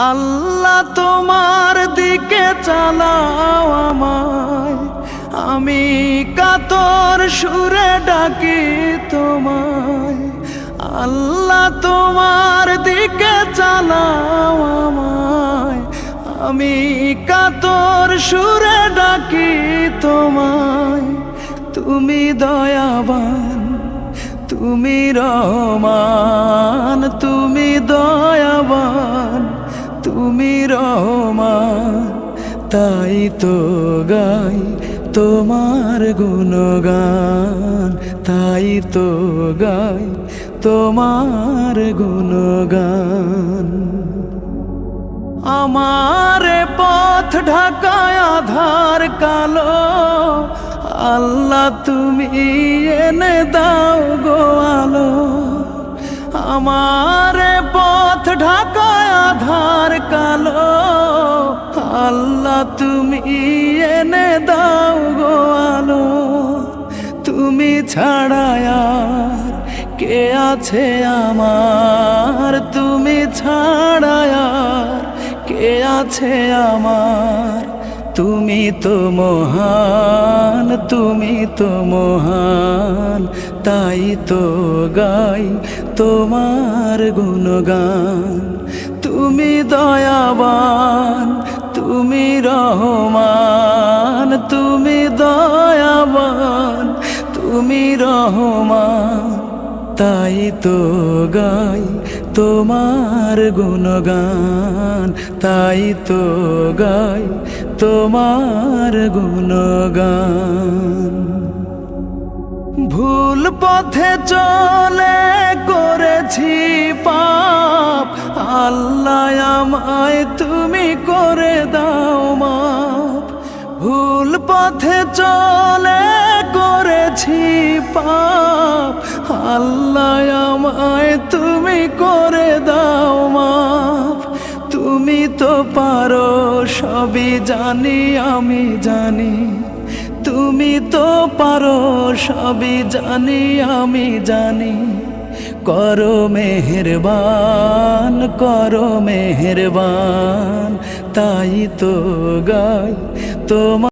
আল্লাহ তোমার দিকে চালাও আমায়, আমি কাতর সুরে ডাকি তোমায়। আল্লাহ তোমার দিকে চালাও আমায়, আমি কাতর সুরে ডাকি তোমায়। তুমি দয়াবান, তুমি রহমান, তুমি দয়াবান, তুমি রহমান, তাই তো গাই তোমার গুণগান, তাই তো গাই তোমার গুণগান। আমার পথ ঢাকায় আধার কালো, আল্লাহ তুমি এনে দাও গো আলো। আমার পথ ঢাকায় আধার কালো, আল্লাহ তুমি এনে দাও গো আলো। তুমি ছাড়া আর কে আছে আমার, তুমি ছাড়া আর কে আছে আমার। তুমি তো মহান, তুমি তো মহান, তাই তো গাই তোমার গুণগান। তুমি দয়াবান, তুমি রহমান, তুমি দয়াবান, তুমি রহমান, তাই তো গাই তোমার গুণগান, তাই তো গাই তোমার গুণগান। ভুল পথে চলে করেছি পাপ, আল্লাহ আমায় তুমি করে দাও মাপ। ভুল পথে চলে করেছি পাপ, আল্লাহ আমায় তুমি করে দাও মাপ। তুমি তো পারো সবই জানি আমি জানি, তুমি তো পারো সবই জানি আমি জানি। করো মেহেরবান, করো মেহেরবান, তাই তো গাই তোমার।